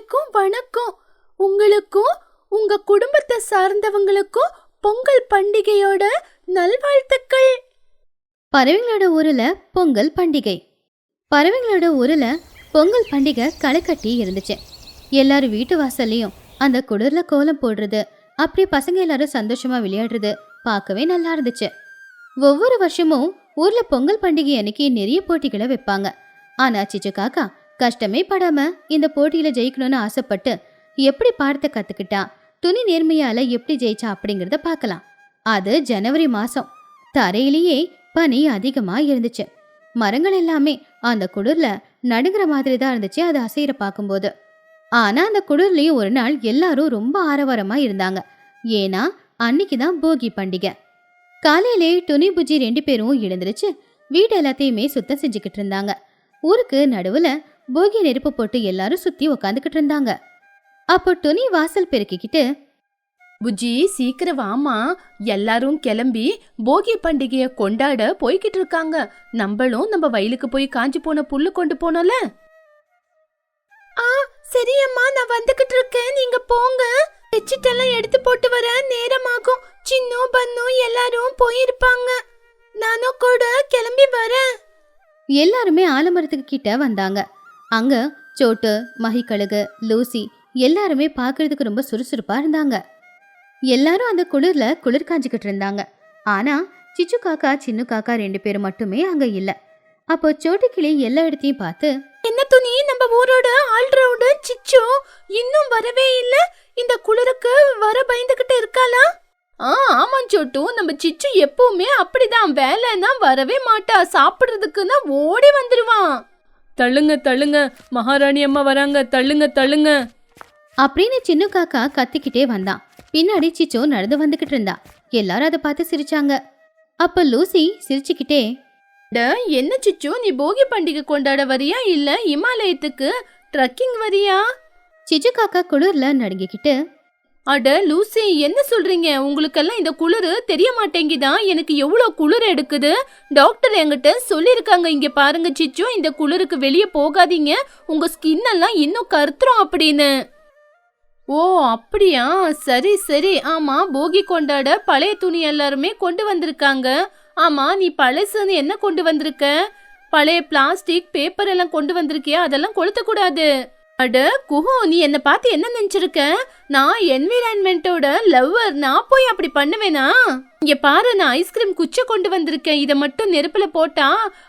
எல்லாருக்கும் வணக்கம். உங்களுக்கும் உங்க குடும்பத்தை சார்ந்தவங்களுக்கும் பொங்கல் பண்டிகையோட நல்வாழ்த்துக்கள். பறவைங்களோட ஊர்ல பொங்கல் பண்டிகை. பறவைங்களோட ஊர்ல பொங்கல் பண்டிகை களை கட்டி இருந்துச்சு. எல்லாரும் வீட்டு வாசல்லையும் அந்த குளிர்ல கோலம் போடுறது, அப்படி பசங்க எல்லாரும் சந்தோஷமா விளையாடுறது பார்க்கவே நல்லா இருந்துச்சு. ஒவ்வொரு வருஷமும் ஊர்ல பொங்கல் பண்டிகை அன்னைக்கு நிறைய போட்டிகளை வைப்பாங்க. ஆனா சிச்சு காக்கா கஷ்டமே படாம இந்த போட்டியில ஜெயிக்கணும்னு ஆசைப்பட்டு எப்படி பாடத்தை கத்துக்கிட்டா, துணி நேர்மையால எப்படி ஜெயிச்சா அப்படிங்கறத பார்க்கலாம். அது ஜனவரி மாசம். தரையிலேயே பனி அதிகமா இருந்துச்சு. மரங்கள் எல்லாமே அந்த குளிர்ல நடுங்கிற மாதிரி தான் இருந்துச்சு அது அசைற பார்க்கும்போது. ஆனா அந்த குளிர்லயும் ஒரு நாள் எல்லாரும் ரொம்ப ஆரவாரமா இருந்தாங்க. ஏன்னா அன்னைக்குதான் போகி பண்டிகை. காலையிலே துணி புஜி 2 பேரும் எழுந்திருச்சு வீடு எல்லாத்தையுமே சுத்தம் செஞ்சுக்கிட்டு இருந்தாங்க. ஊருக்கு நடுவுல போகி நெருப்பு போட்டு எல்லாரும் சுத்தி உக்காந்துக்கிட்டு இருந்தாங்க. அப்போ துணி வாசல் பெருக்கிக்கிட்டு, புஜி சீக்கிரம் வாமா, எல்லாரும் கிளம்பி போகி பண்டிகைய கொண்டாட போய்கிட்டு இருக்காங்க. நம்மளும் நம்ம வயலுக்கு போய் காஞ்சி போன புல்லு கொண்டு போனோம்ல. சரியம்மா, நான் வந்துகிட்டு இருக்கேன், நீங்க போங்க. பெட்ஷீட்டெல்லாம் எடுத்து போட்டு வர நேரமாகும். சின்னு பன்னு எல்லாரும் போயிருப்பாங்க. நானும் கூட கிளம்பி வரேன். எல்லாருமே ஆலமரத்துக்கு கிட்ட வந்தாங்க. அங்க சோட்டு, மகிக்கழுகு, லூசி எல்லாருமே பார்க்கறதுக்கு ரொம்ப சுறுசுறுப்பா இருந்தாங்க. எல்லாரும் அந்த குளிர்ல குளிர் காஞ்சிக்கிட்டு இருந்தாங்க. ஆனா சிச்சு காக்கா, சின்ன காக்கா 2 பேரும் மட்டுமே அங்க இல்ல. அப்போ சோட்டு கிளி எல்லா இடத்தையும் பார்த்து, என்ன துணி, நம்ம ஊரோட ஆல்ரவுண்டர் சிச்சு இன்னும் வரவே இல்ல. இந்த குளிருக்கு வர பயந்துகிட்டு இருக்காளா? ஆமா சோட்டு, நம்ம சிச்சு எப்பவுமே அப்படிதான், வேலைன்னா வரவே மாட்டா, சாப்பிடுறதுக்குன்னா ஓடி வந்துருவான். தள்ளுங்க தள்ளுங்க, மகாராணி அம்மா வராங்க, தள்ளுங்க தள்ளுங்க அப்படின்னு சின்ன காக்கா கத்திக்கிட்டே வந்தான். பின்னாடி சிச்சோ நடந்து வந்துகிட்டு இருந்தா. எல்லாரும் அதை பார்த்து சிரிச்சாங்க. அப்ப லூசி சிரிச்சுக்கிட்டே, என்ன சிச்சு, நீ போகி பண்டிகை கொண்டாட வரியா இல்ல இமாலயத்துக்கு ட்ரக்கிங் வரியா? சிச்சு காக்கா குளிர்ல நடுங்கிக்கிட்டு, அட லூசி, என்ன சொல்றீங்க? உங்களுக்கெல்லாம் இந்த குளிர் தெரிய மாட்டேங்குதான். எனக்கு எவ்வளோ குளிர் எடுக்குது. டாக்டர் என்கிட்ட சொல்லியிருக்காங்க, இங்க பாருங்க சிச்சு, இந்த குளிருக்கு வெளியே போகாதீங்க, உங்க ஸ்கின் எல்லாம் இன்னும் கருத்துரும் அப்படின்னு. ஓ அப்படியா, சரி சரி. ஆமா, போகி கொண்டாட பழைய துணி எல்லாருமே கொண்டு வந்திருக்காங்க. ஆமா, நீ பழசுன்னு என்ன கொண்டு வந்திருக்க? பழைய பிளாஸ்டிக், பேப்பர் எல்லாம் கொண்டு வந்திருக்கியா? அதெல்லாம் கொளுத்த கூடாது. அட குஹு, நீ என்ன பார்த்து என்ன நினைச்சிருக்க? நான் என்விரான்மெண்டோட லவ்வர், நான் போய் அப்படி பண்ணுவேனா? இங்க பாரு, நான் ஐஸ்கிரீம் குச்சை கொண்டு வந்திருக்கேன். இதை மட்டும் நெருப்புல போட்டா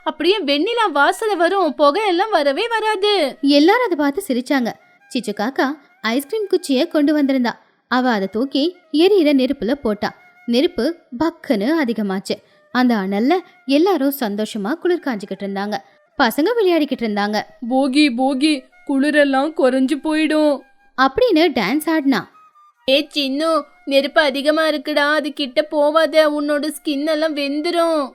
அப்படியே வெண்ணிலா வாசனை வரும், புகையெல்லாம் வரவே வராது. எல்லாரும் அதை பார்த்து சிரிச்சாங்க. சிச்சு காக்கா ஐஸ்கிரீம் குச்சிய கொண்டு வந்திருந்தா. அவ அதை தூக்கி எரியிற நெருப்புல போட்டா. நெருப்பு பக்குன்னு அதிகமாச்சு. அந்த அனல்ல எல்லாரும் சந்தோஷமா குளிர் காஞ்சிக்கிட்டு இருந்தாங்க. பசங்க விளையாடிக்கிட்டு இருந்தாங்க. போகி போகி, குளிரெல்லாம் குறைஞ்சு போயிடும் அப்படின்னு டான்ஸ் ஆடினா. ஏ சின்னு, நெருப்பு அதிகமா இருக்குடா, அது கிட்ட போவாத, உன்னோட ஸ்கின் எல்லாம் வெந்துரும்.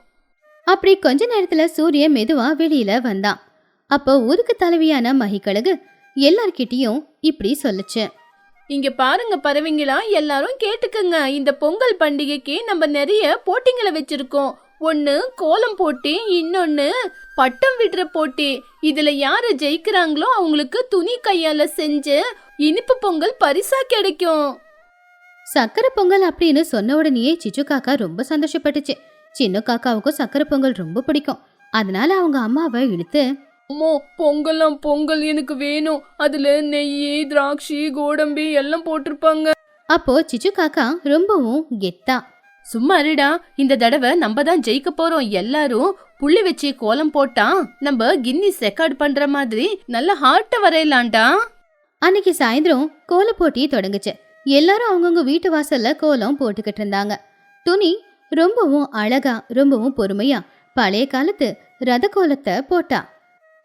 அப்படி கொஞ்ச நேரத்துல சூரியன் மெதுவா வெளியில வந்தான். அப்போ ஊருக்கு தலைவியான மகிக்கழுகு எல்லார்கிட்டயும் இப்படி சொல்லுச்சு, இங்க பாருங்க பறவைங்களா, எல்லாரும் கேட்டுக்கங்க. இந்த பொங்கல் பண்டிகைக்கு நம்ம நிறைய போட்டிங்களை வச்சிருக்கோம். ஒன்னு கோலம் போட்டி, இன்னொன்னு பட்டம் விடுற போட்டி. இதுல யாரு ஜெயிக்கிறாங்களோ அவங்களுக்கு துணி கையால செஞ்சு இனிப்பு பொங்கல் பரிசா கிடைக்கும். சக்கரை பொங்கல் அப்படின்னு சொன்ன உடனேயே சிச்சு காக்கா ரொம்ப சந்தோஷப்பட்டுச்சு. சின்ன காக்காவுக்கும் சக்கரை பொங்கல் ரொம்ப பிடிக்கும். அதனால அவங்க அம்மாவை இழுத்து, அம்மோ, பொங்கலாம் பொங்கல் எனக்கு வேணும். அதுல நெய், திராட்சை, கோடம்பி எல்லாம் போட்டிருப்பாங்க. அப்போ சிச்சு காக்கா ரொம்பவும் கெத்தா, சும்மா இருடா, இந்த தடவை நம்ம தான் ஜெயிக்க போறோம். எல்லாரும் புள்ளி வச்சு கோலம் போட்டா நம்ம கின்னிஸ் ரெக்கார்ட் பண்ற மாதிரி நல்ல ஹார்ட்ட வரையலாம்டா. அன்னைக்கு சாயந்தரம் கோல போட்டி தொடங்குச்சு. எல்லாரும் அவங்கவுங்க வீட்டு வாசல்ல கோலம் போட்டுக்கிட்டு இருந்தாங்க. துணி ரொம்பவும் அழகா, ரொம்பவும் பொறுமையா பழைய காலத்து ரத கோலத்தை போட்டா.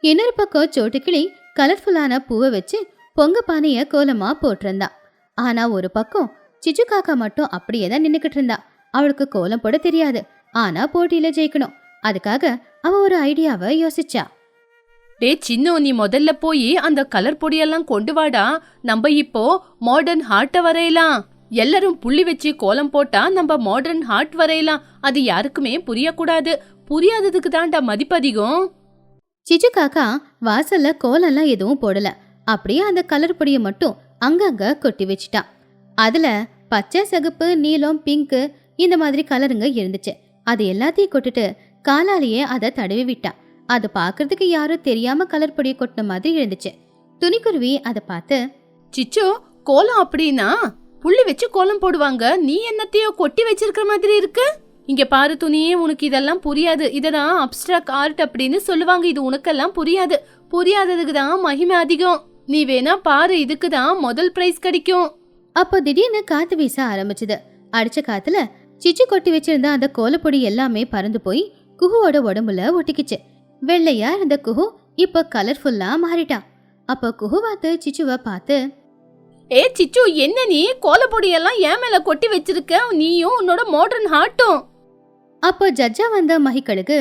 இன்னொரு பக்கம் சோட்டுக்கிளி கலர்ஃபுல்லான பூவை வச்சு பொங்க பானைய கோலமா போட்டிருந்தா. ஆனா ஒரு பக்கம் சிச்சு காக்கா மட்டும் அப்படியே தான் நின்னுக்கிட்டு இருந்தா. அவளுக்கு கோலம் போட தெரியாது. ஆனா போட்டியில ஜெயிக்கணும். அதுக்காக அவ ஒரு ஐடியாவை யோசிச்சா. டே சின்னு, நீ முதல்ல போய் அந்த கலர் பொடியெல்லாம் கொண்டு வாடா. நம்ம இப்போ மாடர்ன் ஹார்ட்ட வரையலாம். எல்லாரும் புள்ளி வச்சு கோலம் போட்டா நம்ம மாடர்ன் ஹார்ட் வரையலாம். அது யாருக்குமே புரியக்கூடாது. புரியாததுக்கு தான்டா மதிப்பதிகம். சிச்சு காக்கா வாசல்ல கோலம்லாம் எதுவும் போடல. அப்படியே அந்த கலர் பொடியை மட்டும் அங்கங்க கொட்டி வச்சிட்டான். அதுல பச்சை, சிகப்பு, நீலம், பிங்க் இந்த மாதிரி கலருங்க இருந்துச்சு. அது எல்லாத்தையும் கொட்டிட்டு காலாலேயே அதை தடவி விட்டான். அது பாக்குறதுக்கு யாரும் தெரியாம கலர் பொடியை கொட்டின மாதிரி இருந்துச்சு. துணிக்குருவி அதை பார்த்து, சிச்சு, கோலம் அப்படின்னா புள்ளி வச்சு கோலம் போடுவாங்க, நீ என்னத்தையோ கொட்டி வச்சிருக்கிற மாதிரி இருக்கு. இங்க பாரு துணியே, உனக்கு இதெல்லாம் புரியாது. இததான் அப்டிராக்ட் ஆர்ட் அப்படின்னு சொல்லுவாங்க. இது உனக்கெல்லாம் புரியாது. புரியாததுக்கு தான் மகிமை அதிகம். நீ வேணா பாரு, இதுக்கு தான் முதல் பிரைஸ் கிடைக்கும். அப்போ திடீர்னு காத்து வீச ஆரம்பிச்சுது. அடிச்ச காத்துல சிச்சு கொட்டி வச்சிருந்த அந்த கோலப்பொடி எல்லாமே பறந்து போய் குஹுவோட உடம்புல ஒட்டிக்கிச்சு. வெள்ளையா இருந்த குஹு இப்போ கலர்ஃபுல்லா மாறிட்டான். அப்போ குஹு பார்த்து சிச்சுவை பார்த்து, ஏ சிச்சு, என்ன நீ கோலப்பொடி எல்லாம் ஏன் மேல கொட்டி வச்சிருக்க? நீயும் உன்னோட மாடர்ன் ஹார்ட்டும். அப்போ ஜட்ஜா வந்த மகிக்கழுகு,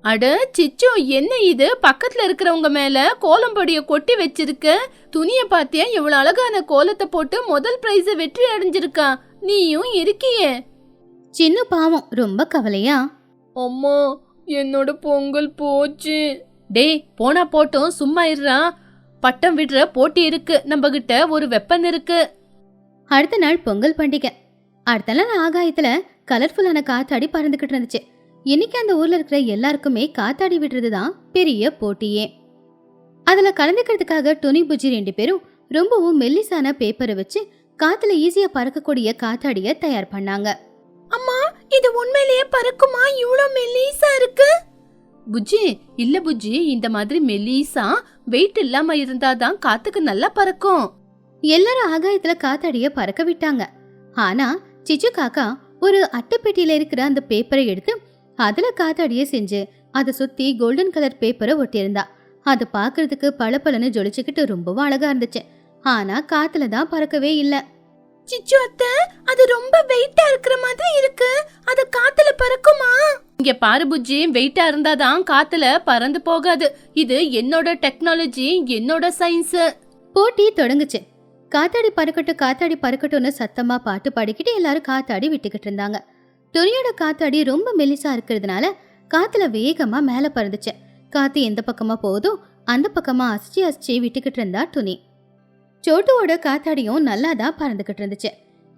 அட சிச்சு, என்ன இது பக்கத்துல இருக்கிறவங்க மேல கோலம்பொடிய கொட்டி வச்சிருக்க? துணிய பாத்தியா, இவ்வளவு அழகான கோலத்தை போட்டு முதல் பிரைஸ வெற்றி அடைஞ்சிருக்கா. நீயும் இருக்கியே. சின்ன பாவம் ரொம்ப கவலையா, அம்மா, என்னோட பொங்கல் போச்சு. டேய், போனா போட்டும், சும்மா இருறா. பட்டம் விடுற போட்டி இருக்கு, நம்ம கிட்ட ஒரு வெப்பன் இருக்கு. அடுத்த நாள் பொங்கல் பண்டிகை. அடுத்த நாள் ஆகாயத்துல கலர்ஃபுல்லான காத்தாடி பறந்துகிட்டு இருந்துச்சு. இன்னைக்கு அந்த ஊர்ல இருக்கிற எல்லாருக்குமே காத்தாடி விடுறதுதான் பெரிய போட்டியே. அதுல கலந்துக்கிறதுக்காக துணி புஜி 2 பேரும் ரொம்பவும் மெல்லிசான பேப்பரை வச்சு காத்துல ஈஸியா பறக்கக்கூடிய காத்தாடிய தயார் பண்ணாங்க. அம்மா, இது உண்மையிலேயே பறக்குமா? இவ்வளவு மெல்லிசா இருக்கு. புஜ்ஜி, இல்ல புஜ்ஜி, இந்த மாதிரி மெல்லிசா வெயிட் இல்லாம இருந்தாதான் காத்துக்கு நல்லா பறக்கும். எல்லாரும் ஆகாயத்துல காத்தாடிய பறக்க விட்டாங்க. ஆனா சிச்சு காக்கா ஒரு அட்டைப்பெட்டியில இருக்கிற அந்த பேப்பரை எடுத்து அதுல காத்தாடிய செஞ்சு அதை சுத்தி கோல்டன் கலர் பேப்பரை ஒட்டியிருந்தா. அது பாக்குறதுக்கு பளபளன்னு ஜொலிச்சுக்கிட்டு ரொம்பவும் அழகா இருந்துச்சு. ஆனா காத்துல தான் பறக்கவே இல்ல. சிச்சு அத்தை, அது ரொம்ப வெயிட்டா இருக்கிற மாதிரி இருக்கு. அது காத்துல பறக்குமா? இங்க பாரு புஜ்ஜி, வெயிட்டா இருந்தாதான் காத்துல பறந்து போகாது. இது என்னோட டெக்னாலஜி, என்னோட சயின்ஸ். போட்டி தொடங்குச்சு. காத்தாடி பறக்கட்டும், காத்தாடி பறக்கட்டும்னு சத்தமா பாட்டு பாடிக்கிட்டு எல்லாரும் காத்தாடி விட்டுக்கிட்டு இருந்தாங்க. துணியோட காத்தாடி ரொம்ப மெலிசா இருக்கிறதுனால காத்துல வேகமா மேல பறந்துச்சு. காத்து எந்த பக்கமா போகுதோ அந்த பக்கமா அசிச்சு அசிச்சு விட்டுக்கிட்டு இருந்தா துணி. சோட்டுவோட காத்தாடியும் நல்லா தான் பறந்துகிட்டு இருந்துச்சு.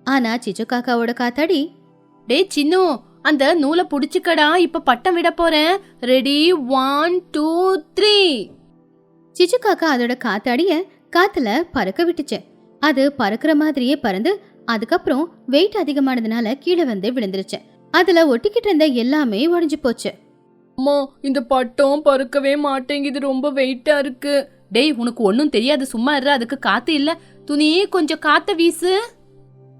ஆனா சிச்சு காக்காவோட காத்தாடி, டே சின்னு, அந்த நூலை புடிச்சுக்கடா, இப்ப பட்டம் விட போறேன். ரெடி, 1 2 3. சிச்சு காக்கா அதோட காத்தாடிய காத்துல பறக்க விட்டுச்சு. அது பறக்கிற மாதிரியே பறந்து அதுக்கப்புறம் வெயிட் அதிகமானதுனால கீழே வந்து விழுந்துருச்சு. அதுல ஒட்டிக்கிட்டு இருந்த எல்லாமே உடைஞ்சு போச்சு. அம்மா, இந்த பட்டம் பறக்கவே மாட்டேங்குது, ரொம்ப வெயிட்டா இருக்கு. டேய், உனக்கு ஒன்னும் தெரியாது, சும்மா இரு. அதுக்கு காத்து இல்ல. துணியே கொஞ்சம் காத்த வீசு.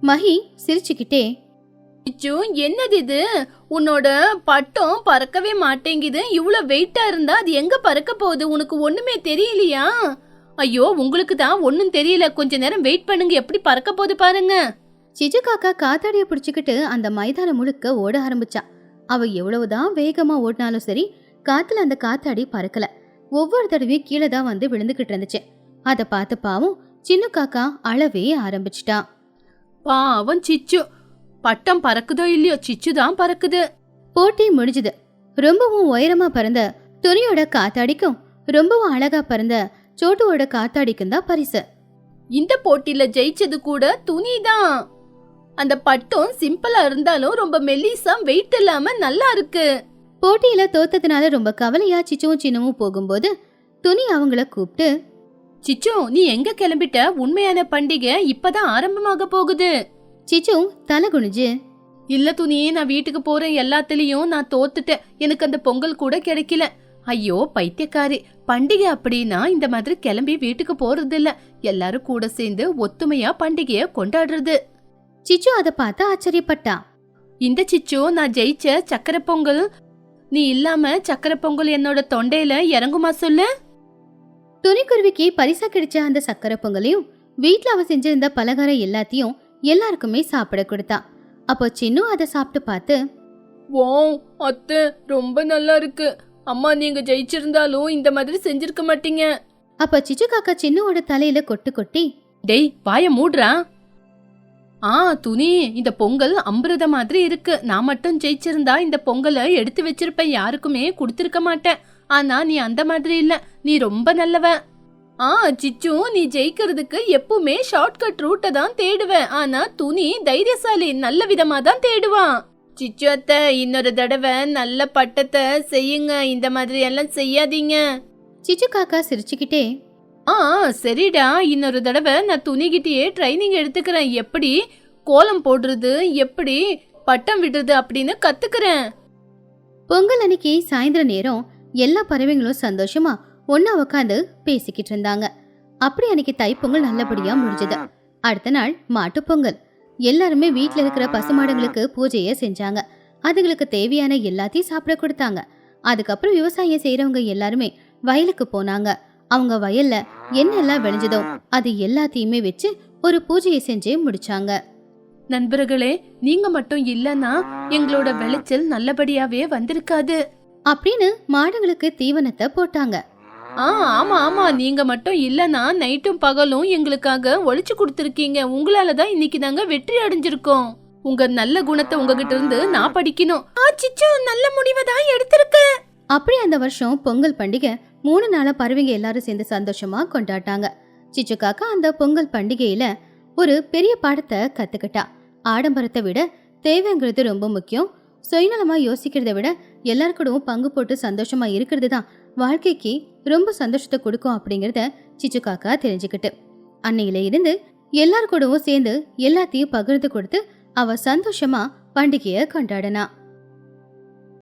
மஹி சிரிச்சுக்கிட்டே, சிச்சு, என்னது இது? உன்னோட பட்டம் பறக்கவே மாட்டேங்குது. இவ்வளவு வெயிட்டா இருந்தா அது எங்க பறக்க போகுது? உனக்கு ஒண்ணுமே தெரியலையா? ஐயோ, உங்களுக்கு தான் ஒன்னும் தெரியல. கொஞ்ச நேரம் வெயிட் பண்ணுங்க, எப்படி பறக்க போகுது பாருங்க. சிச்சு காக்கா காத்தாடிய பிடிச்சுக்கிட்டு அந்த மைதானம் முழுக்க ஓட ஆரம்பிச்சா. அவ எவ்வளவுதான் வேகமா ஓடினாலும் சரி, காத்துல அந்த காத்தாடி பறக்கல. ஒவ்வொரு தடவையும் கீழே தான் வந்து விழுந்துகிட்டு இருந்துச்சு. அதை பார்த்து பாவம் சின்ன காக்கா அழவே ஆரம்பிச்சிட்டான். பாவம் சிச்சு, பட்டம் பறக்குதோ இல்லையோ, சிச்சு தான் பறக்குது. போட்டி முடிஞ்சுது. ரொம்பவும் உயரமா பறந்த துணியோட காத்தாடிக்கும் ரொம்பவும் அழகா பறந்த சோட்டுவோட காத்தாடிக்கும் தான் பரிசு. இந்த போட்டியில ஜெயிச்சது கூட துணிதான். அந்த பட்டம் சிம்பிளா இருந்தாலும் ரொம்ப மெல்லிசா, வெயிட் இல்லாம நல்லா இருக்கு. போட்டியில தோத்ததுனால ரொம்ப கவலையா சிச்சுவும் சின்னமும் போகும்போது துணி அவங்கள கூப்பிட்டு, சிச்சு, நீ எங்க கிளம்பிட்ட? உண்மையான பண்டிகை இப்பதான் ஆரம்பமாக போகுது. சிச்சு தலை குனிஞ்சு, இல்ல துணியே, நான் வீட்டுக்கு போறேன். எல்லாத்துலயும் நான் தோத்துட்டேன். எனக்கு அந்த பொங்கல் கூட கிடைக்கல. ஐயோ பைத்தியக்காரி, பண்டிகை அப்படின்னா இந்த மாதிரி கிளம்பி வீட்டுக்கு போறது இல்ல. எல்லாரும் கூட சேர்ந்து ஒத்துமையா பண்டிகைய கொண்டாடுறது. சிச்சு அதை பார்த்து ஆச்சரியப்பட்டா. இந்த சிச்சு, நான் ஜெயிச்ச சக்கரை பொங்கல், நீ இல்லாம சக்கரை பொங்கல் என்னோட தொண்டையில இறங்குமா சொல்லு? துணிக்குருவிக்கு பரிசா கிடைச்ச அந்த சக்கரை பொங்கலையும் வீட்டுல அவ செஞ்சிருந்த பலகாரம் எல்லாத்தையும் எல்லாருக்குமே சாப்பிட கொடுத்தா. அப்போ சின்னு அதை சாப்பிட்டு பார்த்து, வாவ் அத்தை, ரொம்ப நல்லா இருக்கு. அம்மா, நீங்க ஜெயிச்சிருந்தாலும் இந்த மாதிரி செஞ்சிருக்க மாட்டீங்க. அப்ப சிச்சு காக்கா சின்னுவோட தலையில கொட்டு கொட்டி, டேய், வாய மூடுறா. துணி, இந்த பொங்கல் அமிர்த மாதிரி இருக்கு. நான் மட்டும் ஜெயிச்சிருந்தா இந்த பொங்கலை எடுத்து வச்சிருப்பேன், யாருக்குமே கொடுத்திருக்க மாட்டேன். ஆனா நீ அந்த மாதிரி இல்ல, நீ ரொம்ப நல்லவ. சிச்சு, நீ ஜெயிக்கிறதுக்கு எப்பவுமே ஷார்ட்கட் ரூட்டை தான் தேடுவேன். ஆனா துணி தைரியசாலி, நல்ல விதமா தான் தேடுவான். சிச்சு அத்தை, இன்னொரு தடவை நல்ல பட்டத்தை செய்யுங்க, இந்த மாதிரி எல்லாம் செய்யாதீங்க. சிச்சு காக்கா சிரிச்சுக்கிட்டே, சரிடா, இன்னொரு தடவை நான் துணிகிட்டயே ட்ரைனிங் எடுத்துக்கிறேன். எப்படி கோலம் போடுறது, எப்படி பட்டம் விடுறது அப்படின்னு கத்துக்கிறேன். பொங்கல் அன்னைக்கு சாயந்தர நேரம் எல்லா பறவைங்களும் சந்தோஷமா ஒன்னா உட்காந்து பேசிக்கிட்டு இருந்தாங்க. அப்படி அன்னைக்கு தைப்பொங்கல் நல்லபடியா முடிஞ்சது. அடுத்த நாள் மாட்டு பொங்கல். எல்லாருமே வீட்டுல இருக்கிற பசுமாடுங்களுக்கு பூஜைய செஞ்சாங்க. அதுங்களுக்கு தேவையான எல்லாத்தையும் சாப்பிட கொடுத்தாங்க. அதுக்கப்புறம் விவசாயம் செய்யறவங்க எல்லாருமே வயலுக்கு போனாங்க. அவங்க வயல்ல என்னெல்லாம் விளைஞ்சதோ அது எல்லாத்தையுமே வச்சு ஒரு பூஜையை செஞ்சு முடிச்சாங்க. நண்பர்களே, நீங்க மட்டும் இல்லனா எங்களோட விளைச்சல் நல்லபடியாவே வந்திருக்காது அப்படின்னு மாடுங்களுக்கு தீவனத்தை போட்டாங்க. ஆமா, நீங்க மட்டும் இல்லனா நைட்டும் பகலும் எங்களுக்காக ஒழிச்சு கொடுத்திருக்கீங்க. உங்களாலதான் இன்னைக்கு நாங்க வெற்றி அடைஞ்சிருக்கோம். உங்க நல்ல குணத்தை உங்ககிட்ட இருந்து நான் படிக்கணும். சிச்சு, நல்ல முடிவை தான் எடுத்திருக்க. அப்படி அந்த வருஷம் பொங்கல் பண்டிகை 3 நாளா பறவைங்க எல்லாரும் சேர்ந்து சந்தோஷமா கொண்டாட்டாங்க. சிச்சு காக்கா அந்த பொங்கல் பண்டிகையில ஒரு பெரிய பாடத்தை கத்துக்கிட்டா. ஆடம்பரத்தை விட தேவைங்கிறது ரொம்ப முக்கியம். சுயநலமா யோசிக்கிறத விட எல்லாருக்கூடவும் பங்கு போட்டு சந்தோஷமா இருக்கிறது தான் வாழ்க்கைக்கு ரொம்ப சந்தோஷத்தை கொடுக்கும் அப்படிங்கறத சிச்சு காக்கா தெரிஞ்சுக்கிட்டு அன்னையில இருந்து எல்லாரு கூடவும் சேர்ந்து எல்லாத்தையும் பகிர்ந்து கொடுத்து அவ சந்தோஷமா பண்டிகையை கொண்டாடினா.